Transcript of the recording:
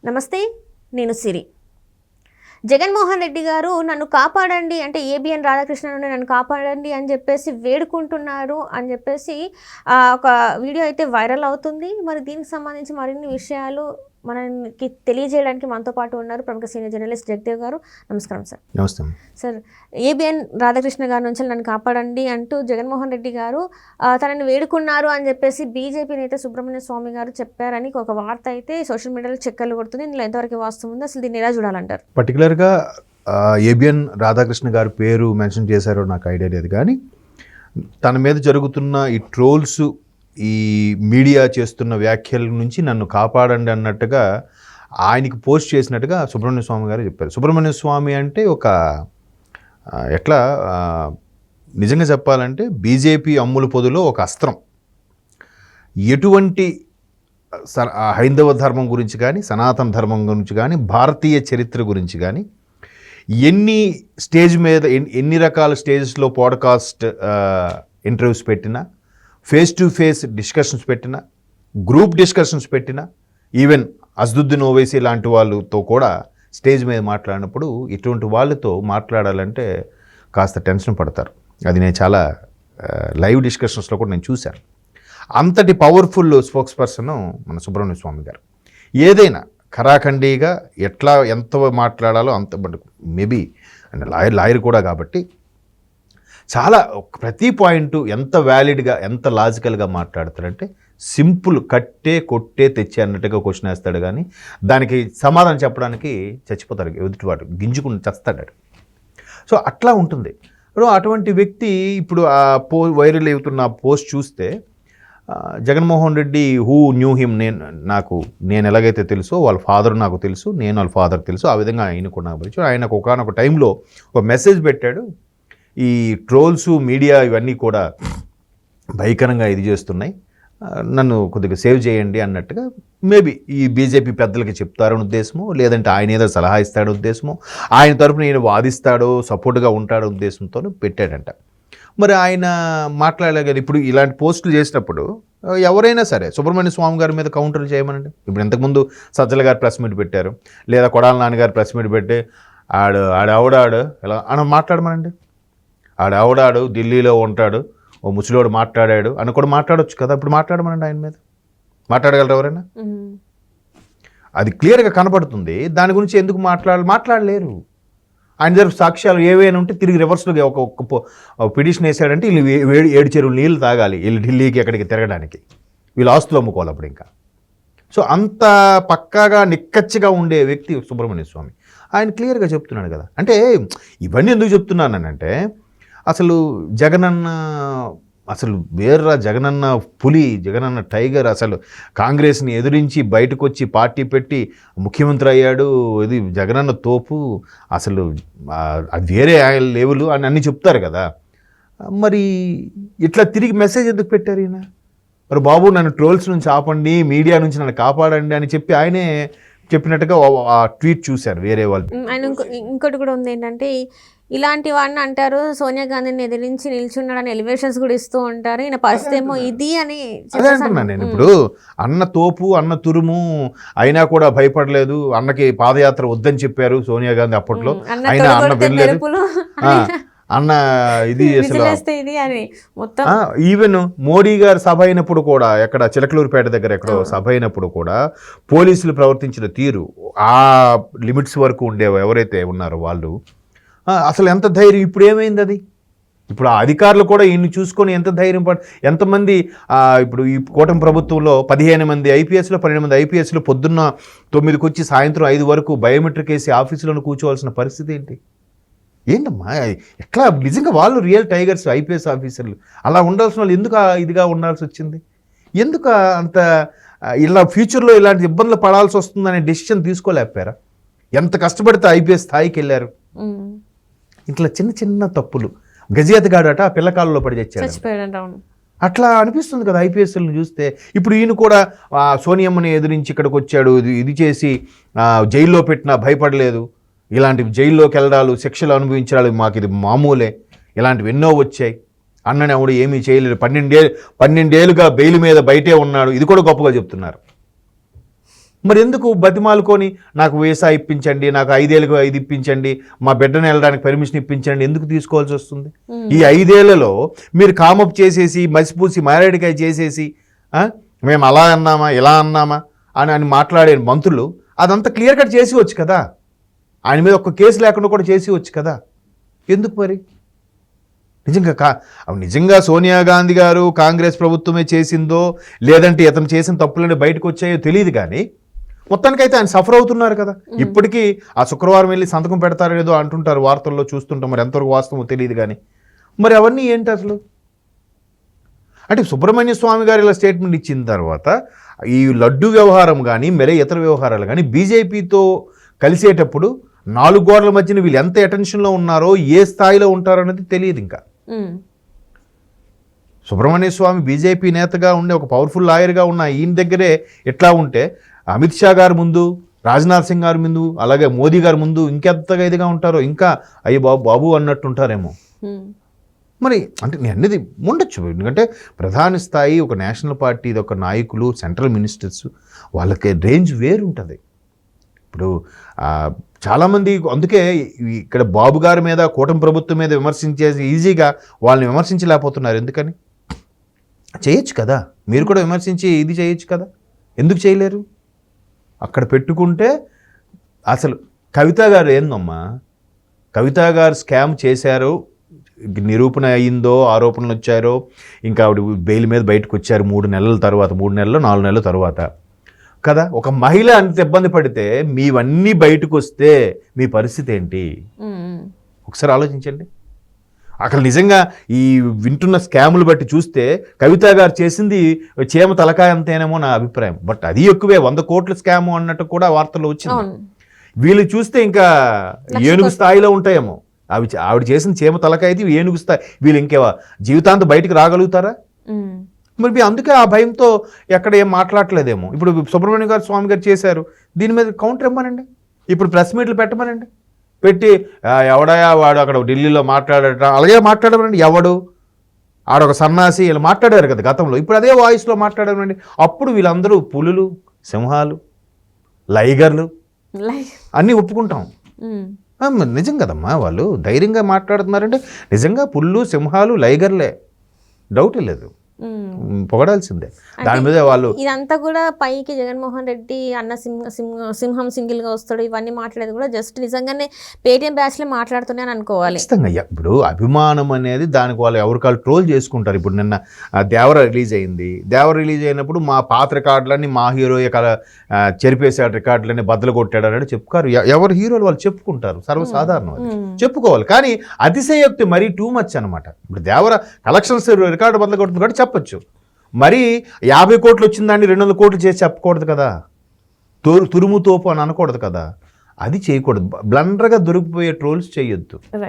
నమస్తే, నేను సిరి. జగన్మోహన్ రెడ్డి గారు నన్ను కాపాడండి అంటే ఏబిఎన్ రాధాకృష్ణ నుండి నన్ను కాపాడండి అని చెప్పేసి వేడుకుంటున్నారు అని చెప్పేసి ఒక వీడియో అయితే వైరల్ అవుతుంది. మరి దీనికి సంబంధించి మరిన్ని విషయాలు మనకి తెలియజేయడానికి మనతో పాటు ఉన్నారు ప్రముఖ సీనియర్ జర్నలిస్ట్ జగదేవ్ గారు. నమస్కారం సార్. నమస్తే సార్. ఏబిఎన్ రాధాకృష్ణ గారి నుంచి నన్ను కాపాడండి అంటూ జగన్మోహన్ రెడ్డి గారు తనని వేడుకున్నారు అని చెప్పేసి బీజేపీ నేత సుబ్రహ్మణ్య స్వామి గారు చెప్పారని ఒక వార్త అయితే సోషల్ మీడియాలో చక్కర్లు కొడుతుంది. ఇందులో ఎంతవరకు వాస్తవం ఉంది, అసలు దీన్ని ఎలా చూడాలంటారు? పర్టికులర్గా ఏబిఎన్ రాధాకృష్ణ గారి పేరు మెన్షన్ చేశారో నాకు ఐడియా లేదు, కానీ తన మీద జరుగుతున్న ఈ ట్రోల్స్, ఈ మీడియా చేస్తున్న వ్యాఖ్యల నుంచి నన్ను కాపాడండి అన్నట్టుగా ఆయనకి పోస్ట్ చేసినట్టుగా సుబ్రహ్మణ్య స్వామి గారు చెప్పారు. సుబ్రహ్మణ్య స్వామి అంటే ఒక ఎట్లా నిజంగా చెప్పాలంటే బీజేపీ అమ్ముల పొదిలో ఒక అస్త్రం. ఎటువంటి హైందవ ధర్మం గురించి కానీ, సనాతన ధర్మం గురించి కానీ, భారతీయ చరిత్ర గురించి కానీ ఎన్ని స్టేజ్ మీద ఎన్ని రకాల స్టేజెస్లో పాడ్కాస్ట్ ఇంటర్వ్యూస్ పెట్టినా, ఫేస్ టు ఫేస్ డిస్కషన్స్ పెట్టినా, గ్రూప్ డిస్కషన్స్ పెట్టినా, ఈవెన్ అసదుద్దీన్ ఓవైసీ లాంటి వాళ్ళతో కూడా స్టేజ్ మీద మాట్లాడినప్పుడు ఇటువంటి వాళ్ళతో మాట్లాడాలంటే కాస్త టెన్షన్ పడతారు. అది నేను చాలా లైవ్ డిస్కషన్స్లో కూడా నేను చూశాను. అంతటి పవర్ఫుల్ స్పోక్స్ పర్సన్ మన సుబ్రహ్మణ్య స్వామి గారు. ఏదైనా ఖరాఖండీగా ఎట్లా ఎంత మాట్లాడాలో అంత, బట్ మేబీ లాయర్ కూడా కాబట్టి చాలా ప్రతి పాయింట్ ఎంత వ్యాలిడ్గా, ఎంత లాజికల్గా మాట్లాడతాడంటే సింపుల్ కట్టే కొట్టే తెచ్చే అన్నట్టుగా క్వశ్చన్ వేస్తాడు, కానీ దానికి సమాధానం చెప్పడానికి చచ్చిపోతాడు ఎదుటివాడు, గింజుకుని చస్తాడు. సో అట్లా ఉంటుంది. అటువంటి వ్యక్తి ఇప్పుడు ఆ వైరల్ అవుతున్న పోస్ట్ చూస్తే Jaganmohan Reddy who knew him, నేను ఎలాగైతే తెలుసో వాళ్ళ ఫాదర్ నాకు తెలుసు, నేను వాళ్ళ ఫాదర్ తెలుసు, ఆ విధంగా ఆయన కూడా నాకు తెలుసు. ఆయనకు ఒకనొక టైంలో ఒక మెసేజ్ పెట్టాడు, ఈ ట్రోల్స్ మీడియా ఇవన్నీ కూడా భయంకరంగా ఇది చేస్తున్నాయి, నన్ను కొద్దిగా సేవ్ చేయండి అన్నట్టుగా మేబీ ఈ బీజేపీ పెద్దలకి చెప్తారని ఉద్దేశమో, లేదంటే ఆయన ఏదో సలహా ఇస్తాడో ఉద్దేశమో, ఆయన తరపున నేను వాదిస్తాడో సపోర్ట్గా ఉంటాడో ఉద్దేశంతో పెట్టాడంట. మరి ఆయన మాట్లాడలేదు. ఇప్పుడు ఇలాంటి పోస్టులు చేసినప్పుడు ఎవరైనా సరే సుబ్రహ్మణ్య స్వామి గారి మీద కౌంటర్ చేయమనండి. ఇప్పుడు ఇంతకుముందు సజ్జల గారు ప్రెస్ మీట్ పెట్టారు, లేదా కొడాల నాన్నగారు ప్రెస్ మీట్ పెట్టి ఆవిడాడు ఇలా అని మాట్లాడమనండి. ఆవిడాడు ఢిల్లీలో ఉంటాడు, ఓ ముసలివాడు మాట్లాడాడు అని కూడా మాట్లాడవచ్చు కదా. ఇప్పుడు మాట్లాడమనండి, ఆయన మీద మాట్లాడగలరు ఎవరైనా? అది క్లియర్గా కనపడుతుంది. దాని గురించి ఎందుకు మాట్లాడలేరు. ఆయన దగ్గర సాక్ష్యాలు ఏవైనా ఉంటే తిరిగి రివర్స్లో ఒక పిటిషన్ వేసాడంటే వీళ్ళు 7 చెరువులు నీళ్ళు తాగాలి, వీళ్ళు ఢిల్లీకి ఎక్కడికి తిరగడానికి, వీళ్ళు ఆస్తులు అమ్ముకోవాలి అప్పుడు ఇంకా. సో అంత పక్కాగా నిక్కచ్చిగా ఉండే వ్యక్తి సుబ్రహ్మణ్య స్వామి. ఆయన క్లియర్గా చెప్తున్నాడు కదా. అంటే ఇవన్నీ ఎందుకు చెప్తున్నానంటే అసలు జగనన్న అసలు వేర్రా, జగనన్న పులి, జగనన్న టైగర్, అసలు కాంగ్రెస్ని ఎదిరించి బయటకు వచ్చి పార్టీ పెట్టి ముఖ్యమంత్రి అయ్యాడు, ఇది జగనన్న తోపు, అసలు అది వేరే లెవెల్ అని అన్నీ చెప్తారు కదా. మరి ఇట్లా తిరిగి మెసేజ్ ఎందుకు పెట్టారు ఈయన? మరి బాబు నన్ను ట్రోల్స్ నుంచి ఆపండి, మీడియా నుంచి నన్ను కాపాడండి అని చెప్పి ఆయనే చెప్పినట్టుగా ఆ ట్వీట్ చూశారు వేరే వాళ్ళు. ఆయన ఇంకోటి కూడా ఉంది ఏంటంటే, ఇలాంటి వాడిని అంటారు సోనియా గాంధీని ఎదిరించి నిల్చున్నాడని ఎలివేషన్స్ కూడా ఇస్తూ ఉంటారు, ఈయన పరిస్థితి ఏమో ఇది అని. అదే అంటున్నాను నేను. ఇప్పుడు అన్న తోపు, అన్న తురుము అయినా కూడా భయపడలేదు, అన్నకి పాదయాత్ర వద్దని చెప్పారు సోనియా గాంధీ అప్పట్లో, అయినా అన్న వెళ్ళలేదు అన్న. ఇది అసలు ఈవెన్ మోడీ గారు సభ అయినప్పుడు కూడా, ఎక్కడ చిలకలూరుపేట దగ్గర ఎక్కడో సభ అయినప్పుడు కూడా పోలీసులు ప్రవర్తించిన తీరు, ఆ లిమిట్స్ వరకు ఉండేవి ఎవరైతే ఉన్నారో వాళ్ళు, అసలు ఎంత ధైర్యం. ఇప్పుడు ఏమైంది అది? ఇప్పుడు ఆ అధికారులు కూడా ఈయన్ని చూసుకొని ఎంత ధైర్యం ఎంతమంది ఇప్పుడు ఈ కూటమి ప్రభుత్వంలో 15 మంది ఐపీఎస్లో 12 మంది ఐపీఎస్లో పొద్దున్న 9కి వచ్చి సాయంత్రం 5 వరకు బయోమెట్రిక్ వేసి ఆఫీసులో కూర్చోవాల్సిన పరిస్థితి ఏంటి? ఏంటమ్మా ఎట్లా? నిజంగా వాళ్ళు రియల్ టైగర్స్ ఐపీఎస్ ఆఫీసర్లు. అలా ఉండాల్సిన వాళ్ళు ఎందుకు ఇదిగా ఉండాల్సి వచ్చింది? ఎందుకు అంత ఇలా ఫ్యూచర్లో ఇలాంటి ఇబ్బందులు పడాల్సి వస్తుందనే డెసిషన్ తీసుకోలేకపోయారా? ఎంత కష్టపడితే ఐపీఎస్ స్థాయికి వెళ్ళారు. ఇట్లా చిన్న చిన్న తప్పులు. గజేతగాడట పిల్లకాలలో పడి చచ్చాడు, అట్లా అనిపిస్తుంది కదా ఐపీఎస్లను చూస్తే. ఇప్పుడు ఈయన కూడా సోనియమ్మని ఎదిరించి ఇక్కడికి వచ్చాడు, ఇది చేసి జైల్లో పెట్టినా భయపడలేదు. ఇలాంటి జైల్లోకి వెళ్ళడాలు, శిక్షలు అనుభవించాలి, మాకు ఇది మామూలే. ఇలాంటివి ఎన్నో వచ్చాయి. అన్నని ఆవిడ ఏమీ చేయలేదు, 12 ఏళ్ళుగా బెయిల్ మీద బయటే ఉన్నాడు, ఇది కూడా గొప్పగా చెప్తున్నారు. మరి ఎందుకు బతిమాలుకొని నాకు వీసా ఇప్పించండి, నాకు 5 ఏళ్ళకు 5 ఇప్పించండి, మా బిడ్డను వెళ్ళడానికి పర్మిషన్ ఇప్పించండి ఎందుకు తీసుకోవాల్సి వస్తుంది? ఈ 5 ఏళ్లలో మీరు కామప్ చేసేసి మసిపూసి మారేడికాయ చేసేసి మేము అలా అన్నామా ఇలా అన్నామా అని మాట్లాడే మంత్రులు అదంతా క్లియర్ కట్ చేసి వచ్చు కదా. ఆయన మీద ఒక్క కేసు లేకుండా కూడా చేసి వచ్చు కదా. ఎందుకు మరి? నిజంగా సోనియా గాంధీ గారు కాంగ్రెస్ ప్రభుత్వమే చేసిందో లేదంటే ఇతను చేసిన తప్పులన్నీ బయటకు వచ్చాయో తెలియదు, కానీ మొత్తానికైతే ఆయన సఫర్ అవుతున్నారు కదా. ఇప్పటికీ ఆ శుక్రవారం వెళ్ళి సంతకం పెడతారో లేదో అంటుంటారు, వార్తల్లో చూస్తుంటాం. మరి ఎంతవరకు వాస్తవమో తెలియదు, కానీ మరి అవన్నీ ఏంటి అసలు? అంటే సుబ్రహ్మణ్య స్వామి గారు ఇలా స్టేట్మెంట్ ఇచ్చిన తర్వాత ఈ లడ్డు వ్యవహారం కానీ మరే ఇతర వ్యవహారాలు కానీ బీజేపీతో కలిసేటప్పుడు 4 గోడల మధ్యన వీళ్ళు ఎంత అటెన్షన్లో ఉన్నారో ఏ స్థాయిలో ఉంటారో అనేది తెలియదు. ఇంకా సుబ్రహ్మణ్య స్వామి బీజేపీ నేతగా ఉండే ఒక పవర్ఫుల్ లాయర్గా ఉన్న ఈయన దగ్గరే ఎట్లా ఉంటే అమిత్ షా గారి ముందు, రాజ్నాథ్ సింగ్ గారి ముందు, అలాగే మోదీ గారి ముందు ఇంకెంతగా ఇదిగా ఉంటారో, ఇంకా అయ్యి బాబు బాబు అన్నట్టుంటారేమో. మరి అంటే నేను అనేది ఉండొచ్చు, ఎందుకంటే ప్రధాన స్థాయి ఒక నేషనల్ పార్టీ, ఒక నాయకులు, సెంట్రల్ మినిస్టర్స్, వాళ్ళకి రేంజ్ వేరు ఉంటుంది. ఇప్పుడు చాలామంది అందుకే ఇక్కడ బాబు గారి మీద, కూటమి ప్రభుత్వం మీద విమర్శించేసి ఈజీగా వాళ్ళని విమర్శించలేకపోతున్నారు. ఎందుకని? చేయొచ్చు కదా, మీరు కూడా విమర్శించి ఇది చేయొచ్చు కదా, ఎందుకు చేయలేరు? అక్కడ పెట్టుకుంటే అసలు కవిత గారు ఏందమ్మా, కవిత గారు స్కామ్ చేశారు, నిరూపణ అయ్యిందో, ఆరోపణలు వచ్చారో, ఇంకా ఆవిడ బెయిల్ మీద బయటకు వచ్చారు 3 నెలల తర్వాత, 3 నెలలు 4 నెలల తర్వాత కదా. ఒక మహిళ అంత ఇబ్బంది పడితే మీవన్నీ బయటకు వస్తే మీ పరిస్థితి ఏంటి? ఒకసారి ఆలోచించండి. అక్కడ నిజంగా ఈ వింటున్న స్కాములు బట్టి చూస్తే కవిత గారు చేసింది చీమ తలకాయ అంతేనేమో నా అభిప్రాయం. బట్ అది ఎక్కువే, 100 కోట్ల స్కాము అన్నట్టు కూడా వార్తల్లో వచ్చింది. వీళ్ళు చూస్తే ఇంకా ఏనుగు స్థాయిలో ఉంటాయేమో. ఆవిడ చేసిన చీమ తలకాయ అయితే ఏనుగు స్థాయి. వీళ్ళు ఇంకేవా జీవితాంతం బయటికి రాగలుగుతారా? మరి అందుకే ఆ భయంతో ఎక్కడ ఏం మాట్లాడలేదేమో. ఇప్పుడు సుబ్రహ్మణ్య గారు స్వామి గారు చేశారు, దీని మీద కౌంటర్ ఇవ్వమనండి, ఇప్పుడు ప్రెస్ మీట్లు పెట్టమనండి, పెట్టి ఎవడయా వాడు అక్కడ ఢిల్లీలో మాట్లాడట అలాగే మాట్లాడమనండి. ఎవడు ఆడొక సన్నాసి ఇలా మాట్లాడారు కదా గతంలో, ఇప్పుడు అదే వాయిస్లో మాట్లాడమనండి. అప్పుడు వీళ్ళందరూ పులులు, సింహాలు, లైగర్లు అన్నీ ఒప్పుకుంటాం. నిజం కదమ్మా, వాళ్ళు ధైర్యంగా మాట్లాడుతున్నారంటే నిజంగా పుల్లు, సింహాలు, లైగర్లే, డౌట్ లేదు, పొగడాల్సిందే. దాని మీద వాళ్ళు ఇదంతా కూడా పైకి జగన్మోహన్ రెడ్డి అన్న సింహం సింగిల్ గా వస్తాడు ఇవన్నీ మాట్లాడేది కూడా జస్ట్ నిజంగానే పేటీఎం బ్యాచ్ లో మాట్లాడుతున్నాను అనుకోవాలి. ఖచ్చితంగా. ఇప్పుడు అభిమానం అనేది దానికి వాళ్ళు ఎవరికాళ్ళు ట్రోల్ చేసుకుంటారు. ఇప్పుడు నిన్న దేవర రిలీజ్ అయింది. దేవర రిలీజ్ అయినప్పుడు మా పాత రికార్డులన్నీ మా హీరో చెరిపేశాడు, రికార్డులన్నీ బద్దలు కొట్టాడు అని చెప్పుకారు. ఎవరు హీరోలు వాళ్ళు చెప్పుకుంటారు, సర్వసాధారణం, అది చెప్పుకోవాలి. కానీ అతిశయోక్తి మరీ టూ మచ్ అనమాట. ఇప్పుడు దేవర కలెక్షన్స్ రికార్డు బద్దలు కొడుతుంది కాబట్టి చెప్పచ్చు, మరి 50 కోట్లు వచ్చిందాన్ని 200 కోట్లు చేసి చెప్పకూడదు కదా, తురుము తోపు అని అనకూడదు కదా, అది చేయకూడదు. బ్లండర్గా దొరికిపోయే ట్రోల్స్ చేయొద్దు.